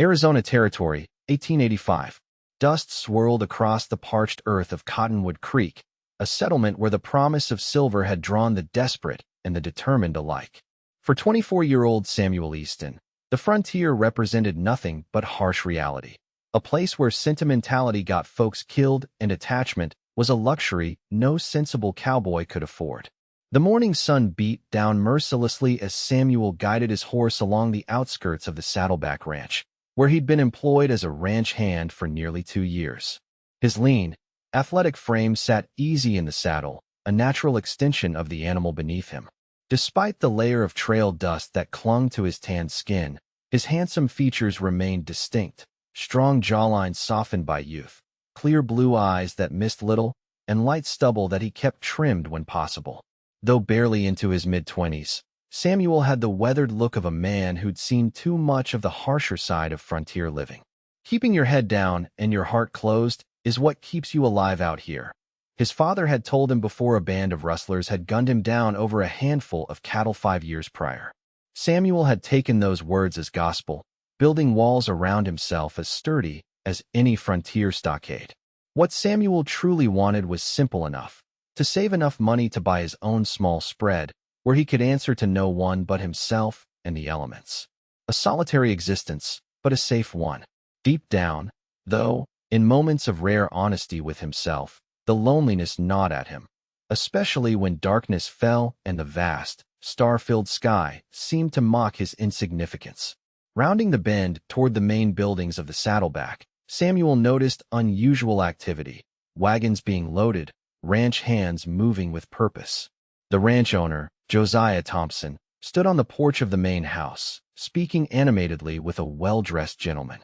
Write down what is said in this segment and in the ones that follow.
Arizona Territory, 1885. Dust swirled across the parched earth of Cottonwood Creek, a settlement where the promise of silver had drawn the desperate and the determined alike. For 24-year-old Samuel Easton, the frontier represented nothing but harsh reality. A place where sentimentality got folks killed and attachment was a luxury no sensible cowboy could afford. The morning sun beat down mercilessly as Samuel guided his horse along the outskirts of the Saddleback Ranch, where he'd been employed as a ranch hand for nearly 2 years. His lean, athletic frame sat easy in the saddle, a natural extension of the animal beneath him. Despite the layer of trail dust that clung to his tanned skin, his handsome features remained distinct, strong jawline softened by youth, clear blue eyes that missed little, and light stubble that he kept trimmed when possible. Though barely into his mid-20s, Samuel had the weathered look of a man who'd seen too much of the harsher side of frontier living. Keeping your head down and your heart closed is what keeps you alive out here, his father had told him before a band of rustlers had gunned him down over a handful of cattle 5 years prior. Samuel had taken those words as gospel, building walls around himself as sturdy as any frontier stockade. What Samuel truly wanted was simple enough: to save enough money to buy his own small spread, where he could answer to no one but himself and the elements. A solitary existence, but a safe one. Deep down, though, in moments of rare honesty with himself, the loneliness gnawed at him, especially when darkness fell and the vast, star-filled sky seemed to mock his insignificance. Rounding the bend toward the main buildings of the Saddleback, Samuel noticed unusual activity, wagons being loaded, ranch hands moving with purpose. The ranch owner, Josiah Thompson, stood on the porch of the main house, speaking animatedly with a well-dressed gentleman.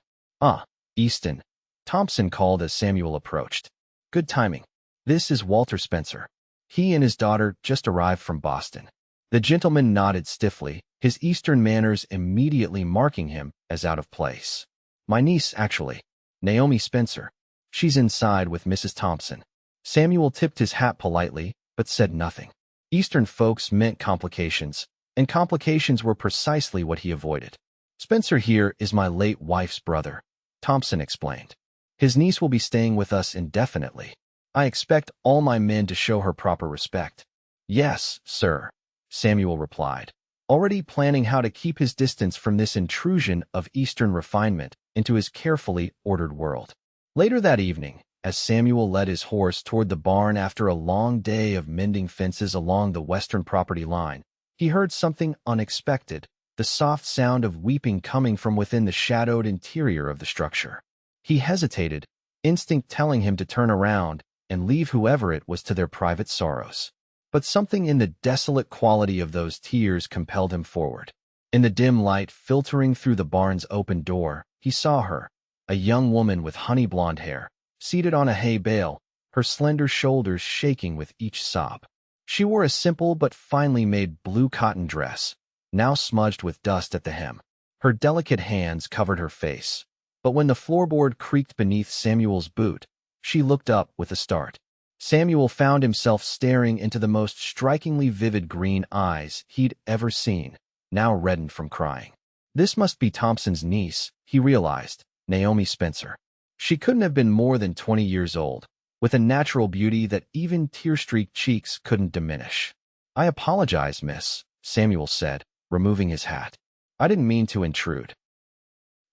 Easton," Thompson called as Samuel approached. "Good timing. This is Walter Spencer. He and his daughter just arrived from Boston." The gentleman nodded stiffly, his Eastern manners immediately marking him as out of place. "My niece, actually. Naomi Spencer. She's inside with Mrs. Thompson." Samuel tipped his hat politely, but said nothing. Eastern folks meant complications, and complications were precisely what he avoided. "Spencer here is my late wife's brother," Thompson explained. "His niece will be staying with us indefinitely. I expect all my men to show her proper respect." "Yes, sir," Samuel replied, already planning how to keep his distance from this intrusion of Eastern refinement into his carefully ordered world. Later that evening, as Samuel led his horse toward the barn after a long day of mending fences along the western property line, he heard something unexpected, the soft sound of weeping coming from within the shadowed interior of the structure. He hesitated, instinct telling him to turn around and leave whoever it was to their private sorrows. But something in the desolate quality of those tears compelled him forward. In the dim light filtering through the barn's open door, he saw her, a young woman with honey-blonde hair, seated on a hay bale, her slender shoulders shaking with each sob. She wore a simple but finely made blue cotton dress, now smudged with dust at the hem. Her delicate hands covered her face, but when the floorboard creaked beneath Samuel's boot, she looked up with a start. Samuel found himself staring into the most strikingly vivid green eyes he'd ever seen, now reddened from crying. This must be Thompson's niece, he realized, Naomi Spencer. She couldn't have been more than 20 years old, with a natural beauty that even tear-streaked cheeks couldn't diminish. "I apologize, miss," Samuel said, removing his hat. "I didn't mean to intrude."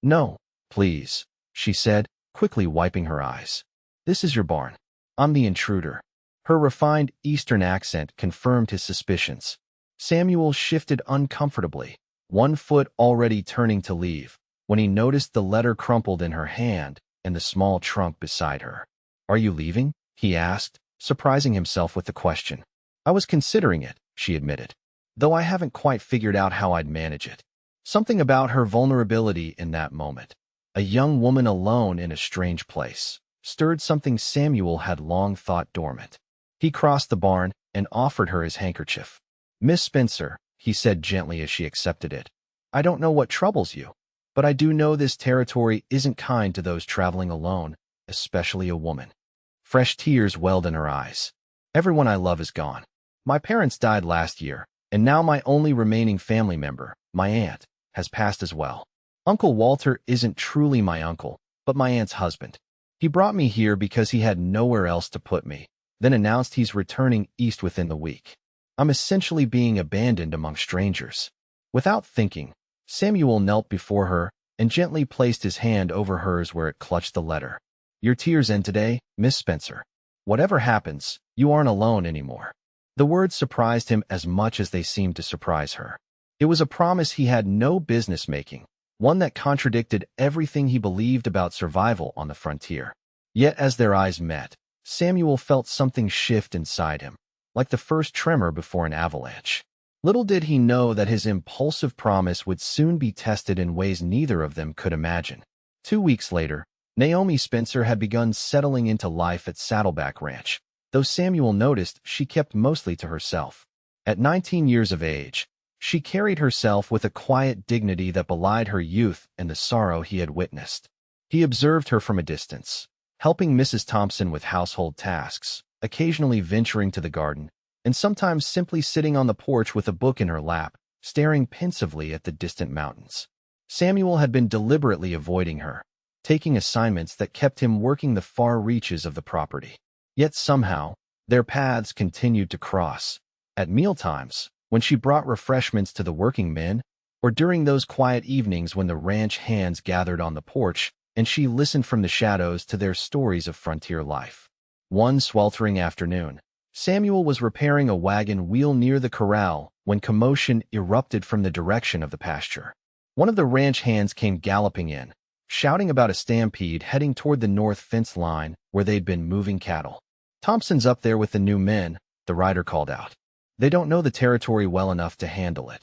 "No, please," she said, quickly wiping her eyes. "This is your barn. I'm the intruder." Her refined Eastern accent confirmed his suspicions. Samuel shifted uncomfortably, one foot already turning to leave, when he noticed the letter crumpled in her hand and the small trunk beside her. "Are you leaving?" he asked, surprising himself with the question. "I was considering it," she admitted, "though I haven't quite figured out how I'd manage it." Something about her vulnerability in that moment, a young woman alone in a strange place, stirred something Samuel had long thought dormant. He crossed the barn and offered her his handkerchief. "Miss Spencer," he said gently as she accepted it, "I don't know what troubles you, but I do know this territory isn't kind to those traveling alone, especially a woman." Fresh tears welled in her eyes. "Everyone I love is gone. My parents died last year, and now my only remaining family member, my aunt, has passed as well. Uncle Walter isn't truly my uncle, but my aunt's husband. He brought me here because he had nowhere else to put me, then announced he's returning east within the week. I'm essentially being abandoned among strangers." Without thinking, Samuel knelt before her and gently placed his hand over hers where it clutched the letter. "Your tears end today, Miss Spencer. Whatever happens, you aren't alone anymore." The words surprised him as much as they seemed to surprise her. It was a promise he had no business making, one that contradicted everything he believed about survival on the frontier. Yet as their eyes met, Samuel felt something shift inside him, like the first tremor before an avalanche. Little did he know that his impulsive promise would soon be tested in ways neither of them could imagine. 2 weeks later, Naomi Spencer had begun settling into life at Saddleback Ranch, though Samuel noticed she kept mostly to herself. At 19 years of age, she carried herself with a quiet dignity that belied her youth and the sorrow he had witnessed. He observed her from a distance, helping Mrs. Thompson with household tasks, occasionally venturing to the garden, and sometimes simply sitting on the porch with a book in her lap, staring pensively at the distant mountains. Samuel had been deliberately avoiding her, taking assignments that kept him working the far reaches of the property. Yet somehow, their paths continued to cross. At mealtimes, when she brought refreshments to the working men, or during those quiet evenings when the ranch hands gathered on the porch and she listened from the shadows to their stories of frontier life. One sweltering afternoon, Samuel was repairing a wagon wheel near the corral when commotion erupted from the direction of the pasture. One of the ranch hands came galloping in, shouting about a stampede heading toward the north fence line where they'd been moving cattle. "Thompson's up there with the new men," the rider called out. "They don't know the territory well enough to handle it."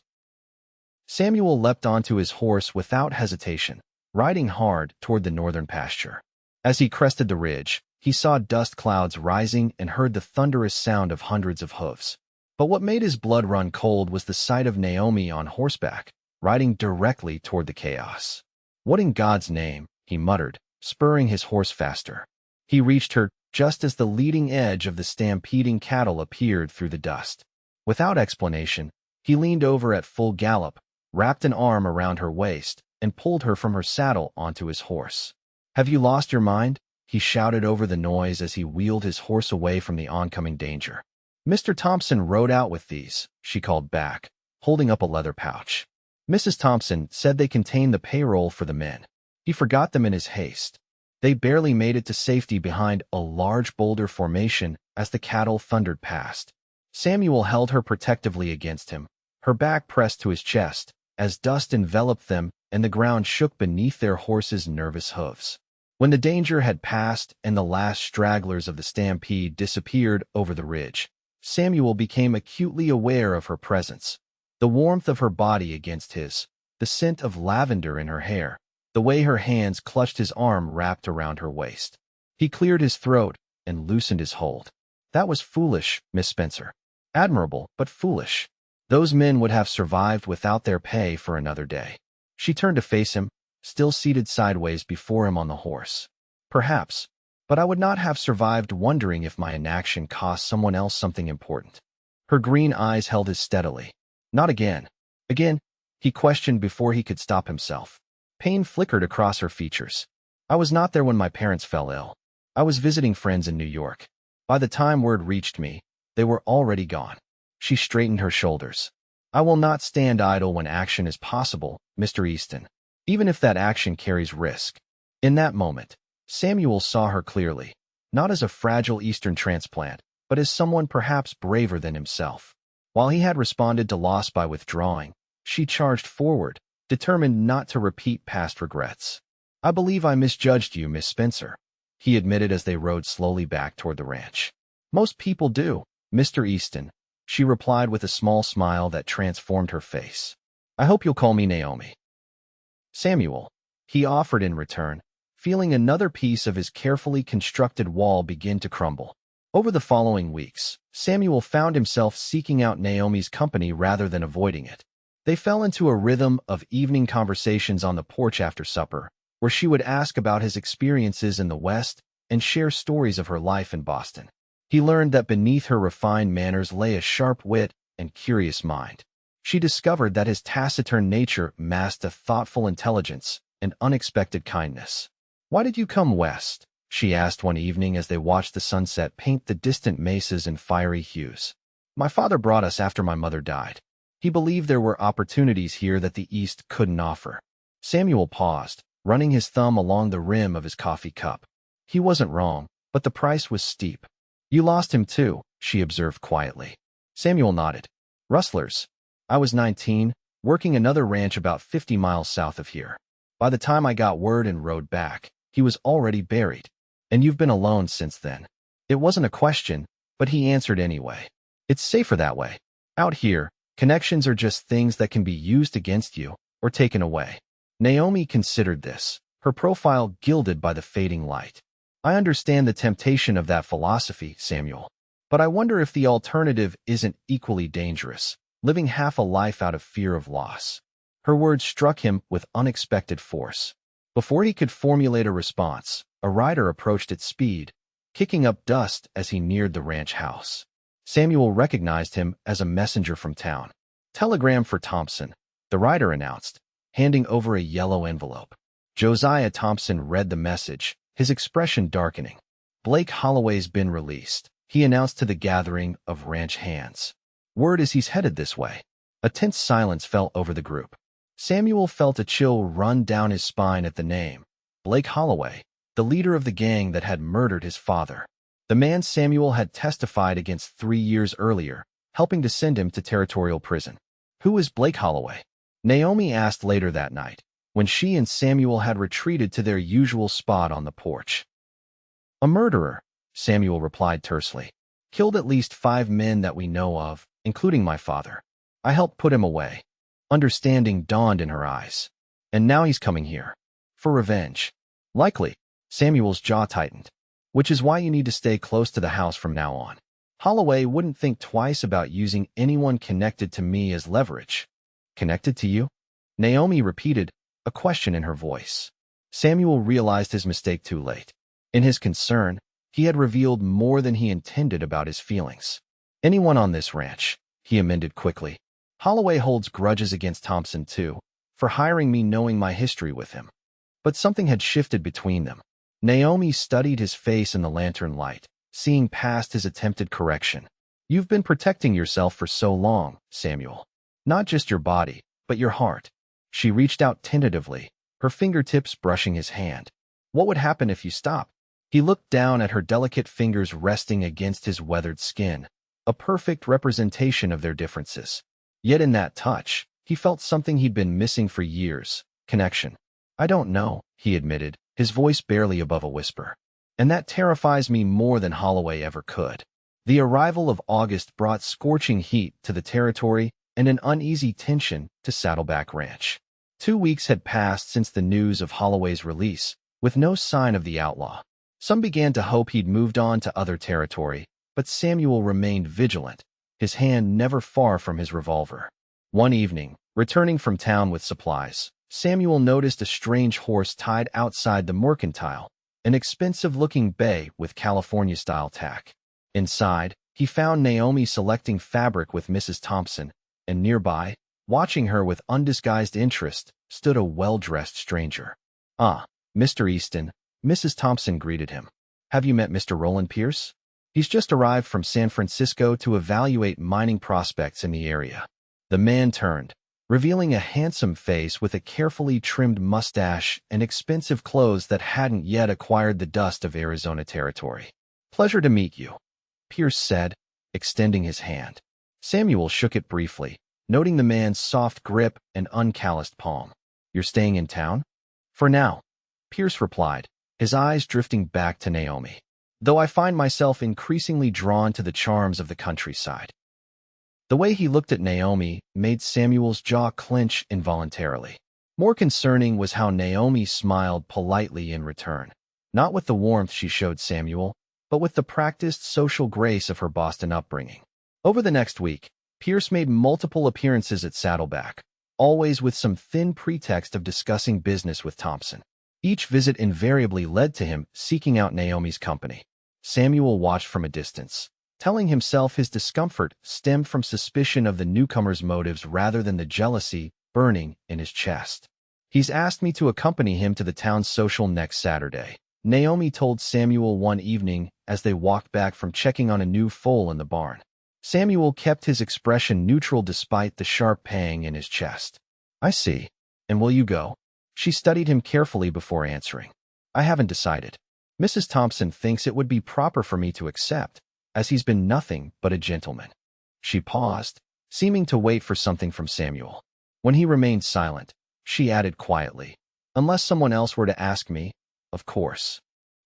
Samuel leapt onto his horse without hesitation, riding hard toward the northern pasture. As he crested the ridge, he saw dust clouds rising and heard the thunderous sound of hundreds of hooves. But what made his blood run cold was the sight of Naomi on horseback, riding directly toward the chaos. "What in God's name?" he muttered, spurring his horse faster. He reached her just as the leading edge of the stampeding cattle appeared through the dust. Without explanation, he leaned over at full gallop, wrapped an arm around her waist, and pulled her from her saddle onto his horse. "Have you lost your mind?" he shouted over the noise as he wheeled his horse away from the oncoming danger. "Mr. Thompson rode out with these," she called back, holding up a leather pouch. "Mrs. Thompson said they contained the payroll for the men. He forgot them in his haste." They barely made it to safety behind a large boulder formation as the cattle thundered past. Samuel held her protectively against him, her back pressed to his chest, as dust enveloped them and the ground shook beneath their horses' nervous hooves. When the danger had passed and the last stragglers of the stampede disappeared over the ridge, Samuel became acutely aware of her presence. The warmth of her body against his, the scent of lavender in her hair, the way her hands clutched his arm wrapped around her waist. He cleared his throat and loosened his hold. "That was foolish, Miss Spencer. Admirable, but foolish. Those men would have survived without their pay for another day." She turned to face him, still seated sideways before him on the horse. "Perhaps, but I would not have survived wondering if my inaction cost someone else something important." Her green eyes held his steadily. "Not again." "Again?" he questioned before he could stop himself. Pain flickered across her features. "I was not there when my parents fell ill. I was visiting friends in New York. By the time word reached me, they were already gone." She straightened her shoulders. "I will not stand idle when action is possible, Mr. Easton, even if that action carries risk." In that moment, Samuel saw her clearly, not as a fragile Eastern transplant, but as someone perhaps braver than himself. While he had responded to loss by withdrawing, she charged forward, determined not to repeat past regrets. "I believe I misjudged you, Miss Spencer," he admitted as they rode slowly back toward the ranch. "Most people do, Mr. Easton," she replied with a small smile that transformed her face. "I hope you'll call me Naomi." "Samuel," he offered in return, feeling another piece of his carefully constructed wall begin to crumble. Over the following weeks, Samuel found himself seeking out Naomi's company rather than avoiding it. They fell into a rhythm of evening conversations on the porch after supper, where she would ask about his experiences in the West and share stories of her life in Boston. He learned that beneath her refined manners lay a sharp wit and curious mind. She discovered that his taciturn nature masked a thoughtful intelligence and unexpected kindness. "Why did you come west?" she asked one evening as they watched the sunset paint the distant mesas in fiery hues. "My father brought us after my mother died. He believed there were opportunities here that the East couldn't offer." Samuel paused, running his thumb along the rim of his coffee cup. He wasn't wrong, but the price was steep. "You lost him too," she observed quietly. Samuel nodded. "Rustlers. I was 19, working another ranch about 50 miles south of here. By the time I got word and rode back, he was already buried. And you've been alone since then." It wasn't a question, but he answered anyway. "It's safer that way. Out here, connections are just things that can be used against you or taken away." Naomi considered this, her profile gilded by the fading light. "I understand the temptation of that philosophy, Samuel. But I wonder if the alternative isn't equally dangerous, living half a life out of fear of loss." Her words struck him with unexpected force. Before he could formulate a response, a rider approached at speed, kicking up dust as he neared the ranch house. Samuel recognized him as a messenger from town. "Telegram for Thompson," the rider announced, handing over a yellow envelope. Josiah Thompson read the message, his expression darkening. "Blake Holloway's been released," he announced to the gathering of ranch hands. "Word is he's headed this way." A tense silence fell over the group. Samuel felt a chill run down his spine at the name. Blake Holloway, the leader of the gang that had murdered his father. The man Samuel had testified against 3 years earlier, helping to send him to territorial prison. Who is Blake Holloway? Naomi asked later that night, when she and Samuel had retreated to their usual spot on the porch. "A murderer," Samuel replied tersely. "Killed at least 5 men that we know of, including my father. I helped put him away." Understanding dawned in her eyes. "And now he's coming here. For revenge." "Likely." Samuel's jaw tightened. "Which is why you need to stay close to the house from now on. Holloway wouldn't think twice about using anyone connected to me as leverage." "Connected to you?" Naomi repeated, a question in her voice. Samuel realized his mistake too late. In his concern, he had revealed more than he intended about his feelings. "Anyone on this ranch," he amended quickly. "Holloway holds grudges against Thompson too, for hiring me knowing my history with him." But something had shifted between them. Naomi studied his face in the lantern light, seeing past his attempted correction. "You've been protecting yourself for so long, Samuel. Not just your body, but your heart." She reached out tentatively, her fingertips brushing his hand. "What would happen if you stopped?" He looked down at her delicate fingers resting against his weathered skin, a perfect representation of their differences. Yet in that touch, he felt something he'd been missing for years: connection. "I don't know," he admitted, his voice barely above a whisper. "And that terrifies me more than Holloway ever could." The arrival of August brought scorching heat to the territory and an uneasy tension to Saddleback Ranch. 2 weeks had passed since the news of Holloway's release, with no sign of the outlaw. Some began to hope he'd moved on to other territory, but Samuel remained vigilant, his hand never far from his revolver. One evening, returning from town with supplies, Samuel noticed a strange horse tied outside the mercantile, an expensive-looking bay with California-style tack. Inside, he found Naomi selecting fabric with Mrs. Thompson, and nearby, watching her with undisguised interest, stood a well-dressed stranger. "Ah, Mr. Easton," Mrs. Thompson greeted him. "Have you met Mr. Roland Pierce? He's just arrived from San Francisco to evaluate mining prospects in the area." The man turned, revealing a handsome face with a carefully trimmed mustache and expensive clothes that hadn't yet acquired the dust of Arizona territory. "Pleasure to meet you," Pierce said, extending his hand. Samuel shook it briefly, noting the man's soft grip and uncalloused palm. "You're staying in town?" "For now," Pierce replied, his eyes drifting back to Naomi. "Though I find myself increasingly drawn to the charms of the countryside." The way he looked at Naomi made Samuel's jaw clench involuntarily. More concerning was how Naomi smiled politely in return, not with the warmth she showed Samuel, but with the practiced social grace of her Boston upbringing. Over the next week, Pierce made multiple appearances at Saddleback, always with some thin pretext of discussing business with Thompson. Each visit invariably led to him seeking out Naomi's company. Samuel watched from a distance, telling himself his discomfort stemmed from suspicion of the newcomer's motives rather than the jealousy burning in his chest. He's asked me to accompany him to the town's social next Saturday, Naomi told Samuel one evening as they walked back from checking on a new foal in the barn. Samuel kept his expression neutral despite the sharp pang in his chest. I see. And will you go? She studied him carefully before answering. I haven't decided. Mrs. Thompson thinks it would be proper for me to accept, as he's been nothing but a gentleman. She paused, seeming to wait for something from Samuel. When he remained silent, she added quietly, unless someone else were to ask me, of course.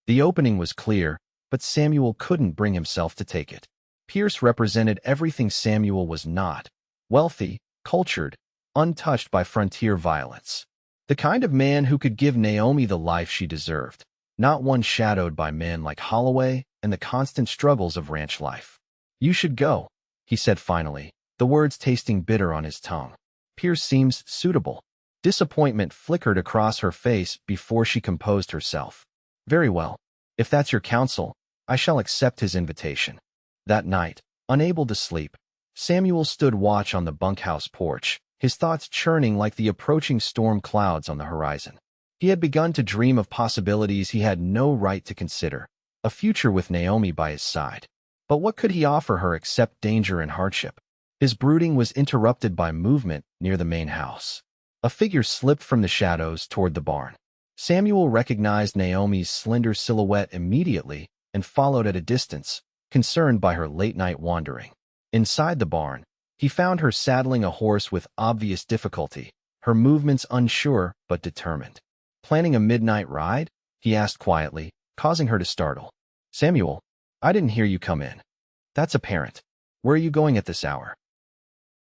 The opening was clear, but Samuel couldn't bring himself to take it. Pierce represented everything Samuel was not: wealthy, cultured, untouched by frontier violence. The kind of man who could give Naomi the life she deserved, not one shadowed by men like Holloway and the constant struggles of ranch life. You should go, he said finally, the words tasting bitter on his tongue. Pierce seems suitable. Disappointment flickered across her face before she composed herself. Very well. If that's your counsel, I shall accept his invitation. That night, unable to sleep, Samuel stood watch on the bunkhouse porch, his thoughts churning like the approaching storm clouds on the horizon. He had begun to dream of possibilities he had no right to consider, a future with Naomi by his side. But what could he offer her except danger and hardship? His brooding was interrupted by movement near the main house. A figure slipped from the shadows toward the barn. Samuel recognized Naomi's slender silhouette immediately and followed at a distance, concerned by her late-night wandering. Inside the barn, he found her saddling a horse with obvious difficulty, her movements unsure but determined. Planning a midnight ride? He asked quietly, causing her to startle. Samuel, I didn't hear you come in. That's apparent. Where are you going at this hour?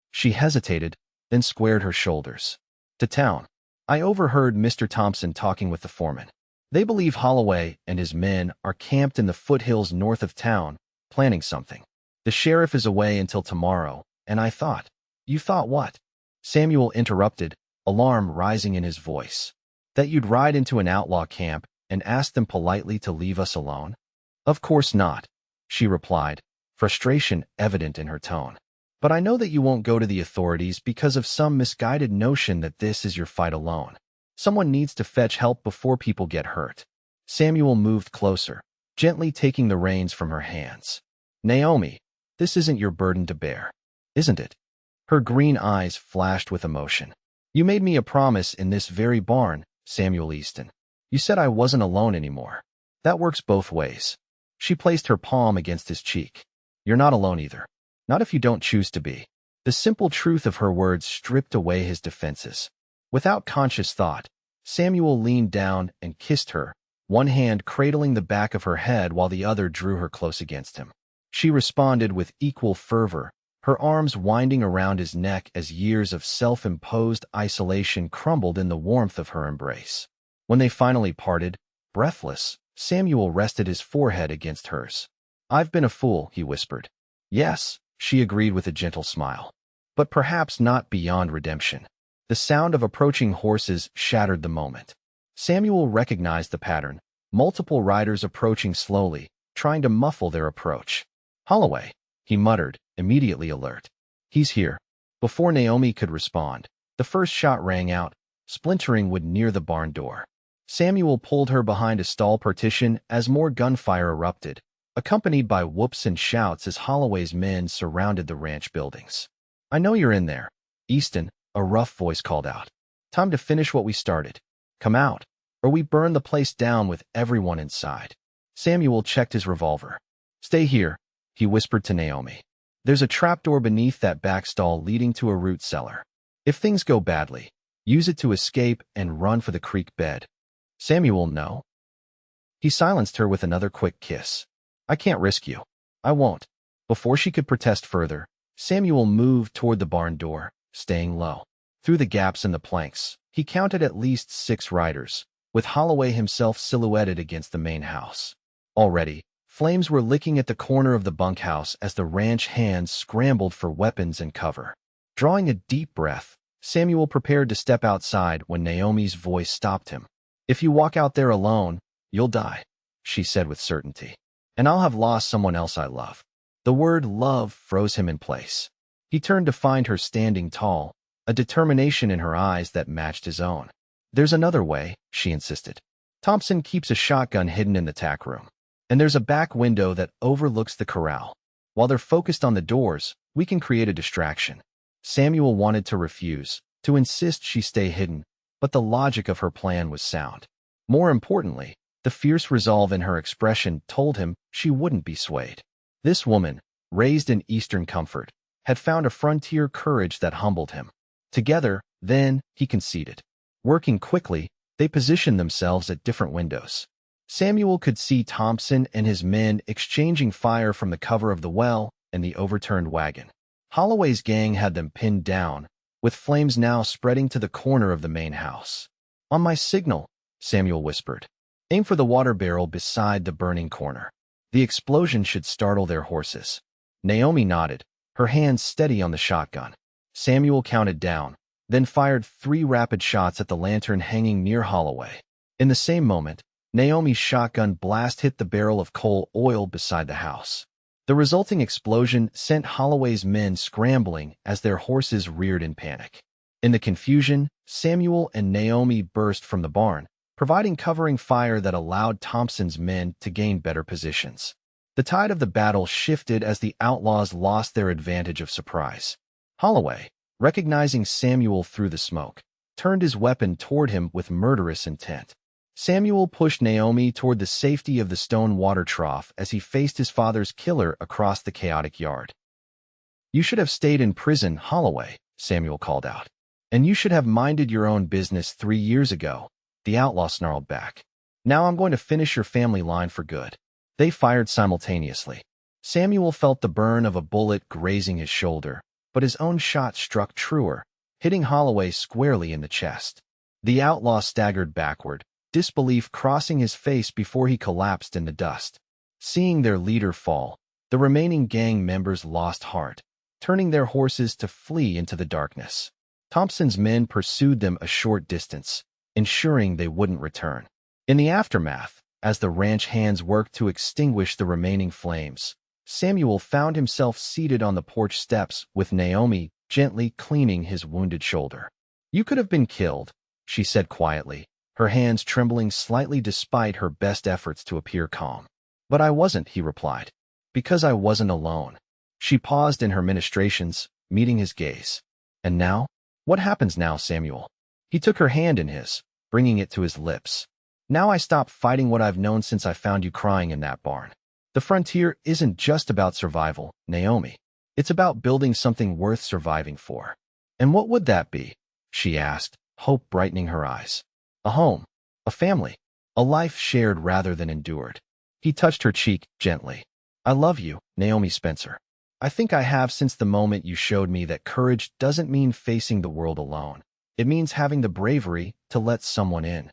She hesitated, then squared her shoulders. To town. I overheard Mr. Thompson talking with the foreman. They believe Holloway and his men are camped in the foothills north of town, planning something. The sheriff is away until tomorrow, and I thought. You thought what? Samuel interrupted, alarm rising in his voice. That you'd ride into an outlaw camp and ask them politely to leave us alone? Of course not, she replied, frustration evident in her tone. But I know that you won't go to the authorities because of some misguided notion that this is your fight alone. Someone needs to fetch help before people get hurt. Samuel moved closer, gently taking the reins from her hands. Naomi, this isn't your burden to bear, isn't it? Her green eyes flashed with emotion. You made me a promise in this very barn, Samuel Easton. You said I wasn't alone anymore. That works both ways. She placed her palm against his cheek. You're not alone either. Not if you don't choose to be. The simple truth of her words stripped away his defenses. Without conscious thought, Samuel leaned down and kissed her, one hand cradling the back of her head while the other drew her close against him. She responded with equal fervor, her arms winding around his neck as years of self-imposed isolation crumbled in the warmth of her embrace. When they finally parted, breathless, Samuel rested his forehead against hers. I've been a fool, he whispered. Yes, she agreed with a gentle smile. But perhaps not beyond redemption. The sound of approaching horses shattered the moment. Samuel recognized the pattern, multiple riders approaching slowly, trying to muffle their approach. Holloway, he muttered, immediately alert. He's here. Before Naomi could respond, the first shot rang out, splintering wood near the barn door. Samuel pulled her behind a stall partition as more gunfire erupted, accompanied by whoops and shouts as Holloway's men surrounded the ranch buildings. I know you're in there, Easton, a rough voice called out. Time to finish what we started. Come out, or we burn the place down with everyone inside. Samuel checked his revolver. Stay here, he whispered to Naomi. There's a trapdoor beneath that back stall leading to a root cellar. If things go badly, use it to escape and run for the creek bed. Samuel, no. He silenced her with another quick kiss. I can't risk you. I won't. Before she could protest further, Samuel moved toward the barn door, staying low. Through the gaps in the planks, he counted at least 6 riders, with Holloway himself silhouetted against the main house. Already, flames were licking at the corner of the bunkhouse as the ranch hands scrambled for weapons and cover. Drawing a deep breath, Samuel prepared to step outside when Naomi's voice stopped him. If you walk out there alone, you'll die, she said with certainty. And I'll have lost someone else I love. The word love froze him in place. He turned to find her standing tall, a determination in her eyes that matched his own. There's another way, she insisted. Thompson keeps a shotgun hidden in the tack room. And there's a back window that overlooks the corral. While they're focused on the doors, we can create a distraction. Samuel wanted to refuse, to insist she stay hidden, but the logic of her plan was sound. More importantly, the fierce resolve in her expression told him she wouldn't be swayed. This woman, raised in Eastern comfort, had found a frontier courage that humbled him. Together, then, he conceded. Working quickly, they positioned themselves at different windows. Samuel could see Thompson and his men exchanging fire from the cover of the well and the overturned wagon. Holloway's gang had them pinned down, with flames now spreading to the corner of the main house. "On my signal," Samuel whispered. "Aim for the water barrel beside the burning corner. The explosion should startle their horses." Naomi nodded, her hands steady on the shotgun. Samuel counted down, then fired 3 rapid shots at the lantern hanging near Holloway. In the same moment, Naomi's shotgun blast hit the barrel of coal oil beside the house. The resulting explosion sent Holloway's men scrambling as their horses reared in panic. In the confusion, Samuel and Naomi burst from the barn, providing covering fire that allowed Thompson's men to gain better positions. The tide of the battle shifted as the outlaws lost their advantage of surprise. Holloway, recognizing Samuel through the smoke, turned his weapon toward him with murderous intent. Samuel pushed Naomi toward the safety of the stone water trough as he faced his father's killer across the chaotic yard. "You should have stayed in prison, Holloway," Samuel called out. "And you should have minded your own business 3 years ago," the outlaw snarled back. "Now I'm going to finish your family line for good." They fired simultaneously. Samuel felt the burn of a bullet grazing his shoulder, but his own shot struck truer, hitting Holloway squarely in the chest. The outlaw staggered backward, disbelief crossing his face before he collapsed in the dust. Seeing their leader fall, the remaining gang members lost heart, turning their horses to flee into the darkness. Thompson's men pursued them a short distance, ensuring they wouldn't return. In the aftermath, as the ranch hands worked to extinguish the remaining flames, Samuel found himself seated on the porch steps with Naomi gently cleaning his wounded shoulder. "You could have been killed," she said quietly, her hands trembling slightly despite her best efforts to appear calm. "But I wasn't," he replied, "because I wasn't alone." She paused in her ministrations, meeting his gaze. "And now? What happens now, Samuel?" He took her hand in his, bringing it to his lips. "Now I stop fighting what I've known since I found you crying in that barn. The frontier isn't just about survival, Naomi. It's about building something worth surviving for." "And what would that be?" she asked, hope brightening her eyes. "A home, a family, a life shared rather than endured." He touched her cheek gently. "I love you, Naomi Spencer. I think I have since the moment you showed me that courage doesn't mean facing the world alone. It means having the bravery to let someone in."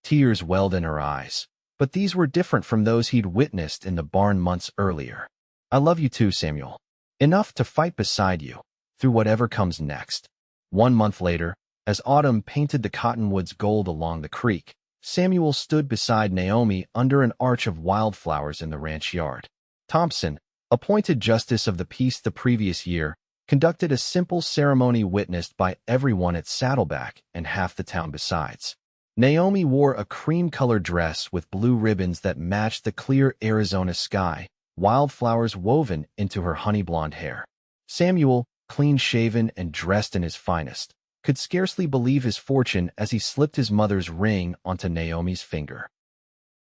Tears welled in her eyes, but these were different from those he'd witnessed in the barn months earlier. "I love you too, Samuel. Enough to fight beside you, through whatever comes next." 1 month later, as autumn painted the cottonwoods gold along the creek, Samuel stood beside Naomi under an arch of wildflowers in the ranch yard. Thompson, appointed justice of the peace the previous year, conducted a simple ceremony witnessed by everyone at Saddleback and half the town besides. Naomi wore a cream-colored dress with blue ribbons that matched the clear Arizona sky, wildflowers woven into her honey-blonde hair. Samuel, clean-shaven and dressed in his finest, could scarcely believe his fortune as he slipped his mother's ring onto Naomi's finger.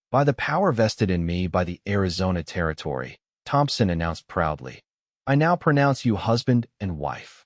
"By the power vested in me by the Arizona Territory," Thompson announced proudly, "I now pronounce you husband and wife."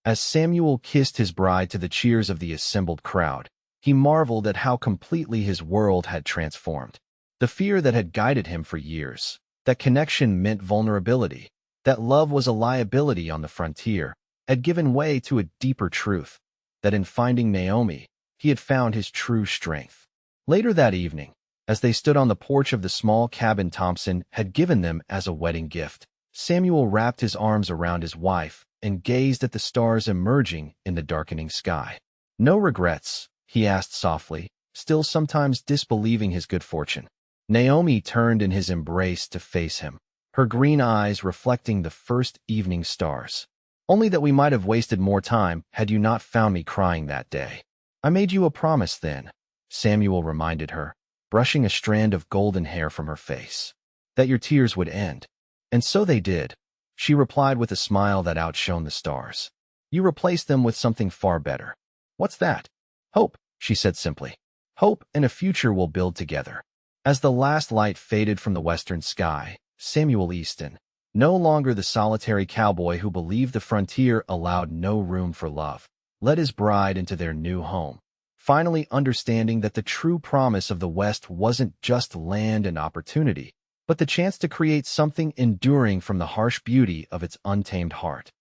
As Samuel kissed his bride to the cheers of the assembled crowd, he marveled at how completely his world had transformed. The fear that had guided him for years, that connection meant vulnerability, that love was a liability on the frontier, had given way to a deeper truth, that in finding Naomi, he had found his true strength. Later that evening, as they stood on the porch of the small cabin Thompson had given them as a wedding gift, Samuel wrapped his arms around his wife and gazed at the stars emerging in the darkening sky. "No regrets?" he asked softly, still sometimes disbelieving his good fortune. Naomi turned in his embrace to face him, her green eyes reflecting the first evening stars. "Only that we might have wasted more time had you not found me crying that day. I made you a promise then, Samuel reminded her, brushing a strand of golden hair from her face. That your tears would end. And so they did, she replied with a smile that outshone the stars. You replaced them with something far better. What's that? Hope, she said simply. Hope and a future we'll build together. As the last light faded from the western sky, Samuel Easton, no longer the solitary cowboy who believed the frontier allowed no room for love, led his bride into their new home, finally understanding that the true promise of the West wasn't just land and opportunity, but the chance to create something enduring from the harsh beauty of its untamed heart.